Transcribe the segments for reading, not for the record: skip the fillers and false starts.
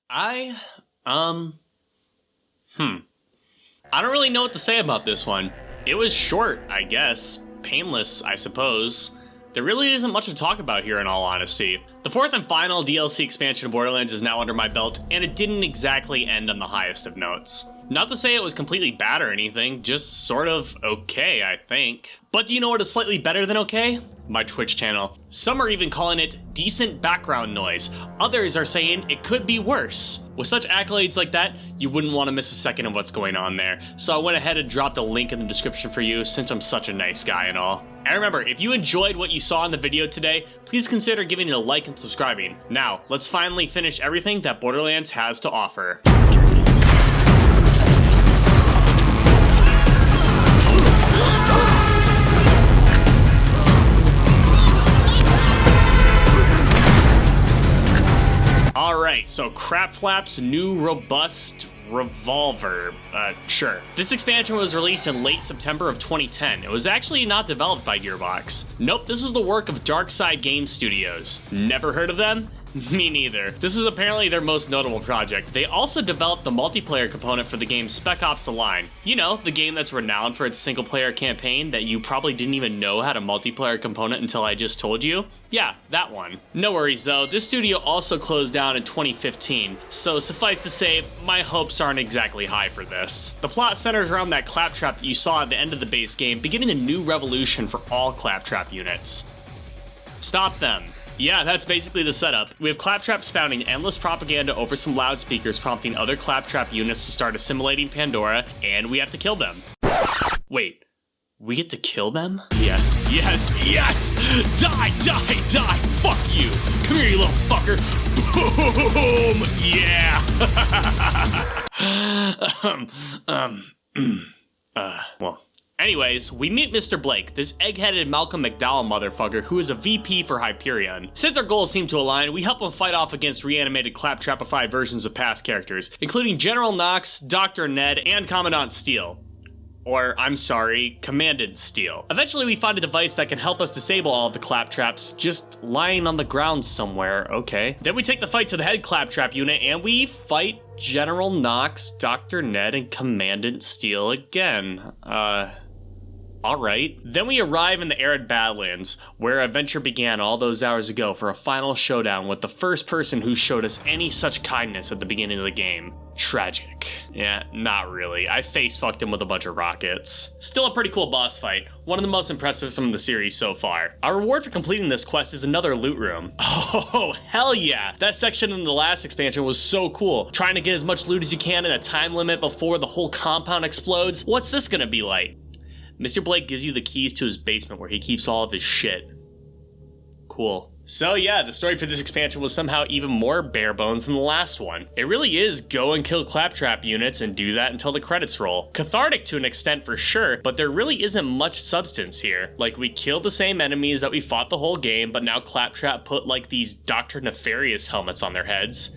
I, um, I don't really know what to say about this one. It was short, I guess. Painless, I suppose. There really isn't much to talk about here in all honesty. The fourth and final DLC expansion of Borderlands is now under my belt, and it didn't exactly end on the highest of notes. Not to say it was completely bad or anything, just sort of okay, I think. But do you know what is slightly better than okay? My Twitch channel. Some are even calling it decent background noise. Others are saying it could be worse. With such accolades like that, you wouldn't want to miss a second of what's going on there. So I went ahead and dropped a link in the description for you since I'm such a nice guy and all. And remember, if you enjoyed what you saw in the video today, please consider giving it a like and subscribing. Now, let's finally finish everything that Borderlands has to offer. Alright, so Claptrap's new robust revolver, sure. This expansion was released in late September of 2010. It was actually not developed by Gearbox. Nope, this was the work of Darkside Game Studios. Never heard of them? Me neither. This is apparently their most notable project. They also developed the multiplayer component for the game Spec Ops: The Line. You know, the game that's renowned for its single-player campaign that you probably didn't even know had a multiplayer component until I just told you? Yeah, that one. No worries though, this studio also closed down in 2015, so suffice to say, my hopes aren't exactly high for this. The plot centers around that Claptrap that you saw at the end of the base game, beginning a new revolution for all Claptrap units. Stop them. Yeah, that's basically the setup. We have Claptrap spouting endless propaganda over some loudspeakers, prompting other Claptrap units to start assimilating Pandora, and we have to kill them. Wait, we get to kill them? Yes, yes, yes! Die, die, die! Fuck you! Come here, you little fucker! Boom! Yeah! Well. Anyways, we meet Mr. Blake, this egg-headed Malcolm McDowell motherfucker who is a VP for Hyperion. Since our goals seem to align, we help him fight off against reanimated Claptrapified versions of past characters, including General Knox, Dr. Ned, and Commandant Steele. Or, I'm sorry, Commandant Steele. Eventually we find a device that can help us disable all of the Claptraps, just lying on the ground somewhere, okay. Then we take the fight to the head Claptrap unit, and we fight General Knox, Dr. Ned, and Commandant Steele again. Alright. Then we arrive in the arid Badlands, where our adventure began all those hours ago for a final showdown with the first person who showed us any such kindness at the beginning of the game. Tragic. Yeah, not really. I face-fucked him with a bunch of rockets. Still a pretty cool boss fight. One of the most impressive from the series so far. Our reward for completing this quest is another loot room. Oh, hell yeah! That section in the last expansion was so cool. Trying to get as much loot as you can in a time limit before the whole compound explodes. What's this gonna be like? Mr. Blake gives you the keys to his basement where he keeps all of his shit. Cool. So yeah, the story for this expansion was somehow even more bare bones than the last one. It really is go and kill Claptrap units and do that until the credits roll. Cathartic to an extent for sure, but there really isn't much substance here. Like, we killed the same enemies that we fought the whole game, but now Claptrap put like these Dr. Nefarious helmets on their heads.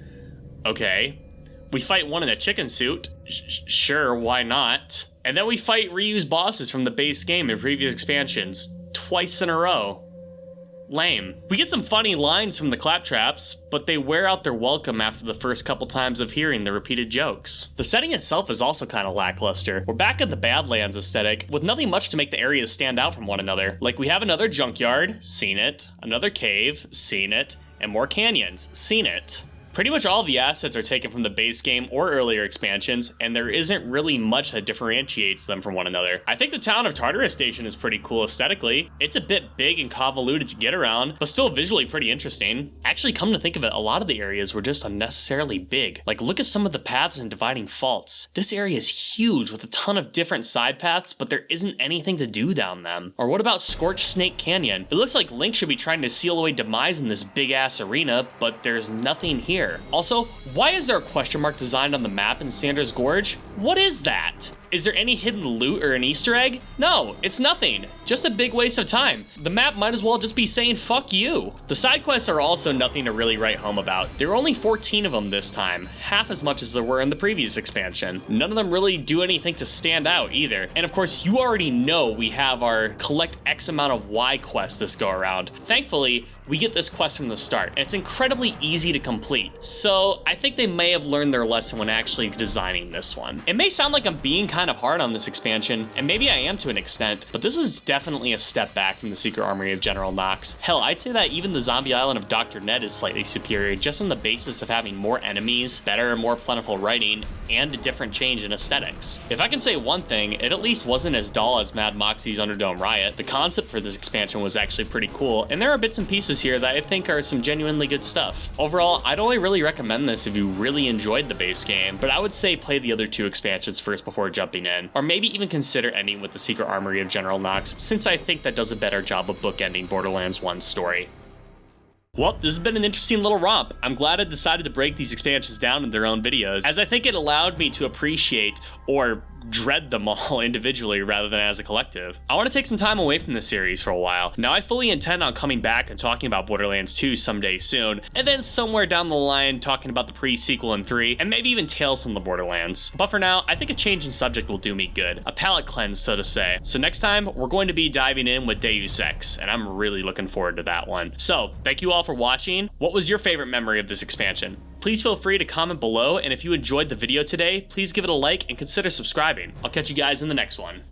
Okay. We fight one in a chicken suit. Sure, why not? And then we fight reused bosses from the base game in previous expansions, twice in a row. Lame. We get some funny lines from the Claptraps, but they wear out their welcome after the first couple times of hearing the repeated jokes. The setting itself is also kind of lackluster. We're back in the Badlands aesthetic, with nothing much to make the areas stand out from one another. Like, we have another junkyard, seen it, another cave, seen it, and more canyons, seen it. Pretty much all of the assets are taken from the base game or earlier expansions, and there isn't really much that differentiates them from one another. I think the town of Tartarus Station is pretty cool aesthetically. It's a bit big and convoluted to get around, but still visually pretty interesting. Actually, come to think of it, a lot of the areas were just unnecessarily big. Like, look at some of the paths and dividing faults. This area is huge with a ton of different side paths, but there isn't anything to do down them. Or what about Scorched Snake Canyon? It looks like Link should be trying to seal away Demise in this big ass arena, but there's nothing here. Also, why is there a question mark designed on the map in Sanders Gorge? What is that? Is there any hidden loot or an Easter egg? No, it's nothing. Just a big waste of time. The map might as well just be saying fuck you. The side quests are also nothing to really write home about. There are only 14 of them this time, half as much as there were in the previous expansion. None of them really do anything to stand out either. And of course, you already know we have our collect X amount of Y quests this go around. Thankfully, we get this quest from the start, and it's incredibly easy to complete. So I think they may have learned their lesson when actually designing this one. It may sound like I'm being kind of hard on this expansion, and maybe I am to an extent, but this was definitely a step back from the Secret Armory of General Knox. Hell, I'd say that even the zombie island of Dr. Ned is slightly superior, just on the basis of having more enemies, better and more plentiful writing, and a different change in aesthetics. If I can say one thing, it at least wasn't as dull as Mad Moxie's Underdome Riot. The concept for this expansion was actually pretty cool, and there are bits and pieces here that I think are some genuinely good stuff. Overall, I'd only really recommend this if you really enjoyed the base game, but I would say play the other two expansions first before jumping in, or maybe even consider ending with the Secret Armory of General Knox, since I think that does a better job of bookending Borderlands 1's story. Well, this has been an interesting little romp. I'm glad I decided to break these expansions down in their own videos, as I think it allowed me to appreciate or dread them all individually rather than as a collective. I want to take some time away from this series for a while. Now, I fully intend on coming back and talking about Borderlands 2 someday soon, and then somewhere down the line talking about the pre-sequel in 3, and maybe even Tales from the Borderlands. But for now, I think a change in subject will do me good. A palate cleanse, so to say. So next time, we're going to be diving in with Deus Ex, and I'm really looking forward to that one. So, thank you all for watching. What was your favorite memory of this expansion? Please feel free to comment below, and if you enjoyed the video today, please give it a like and consider subscribing. I'll catch you guys in the next one.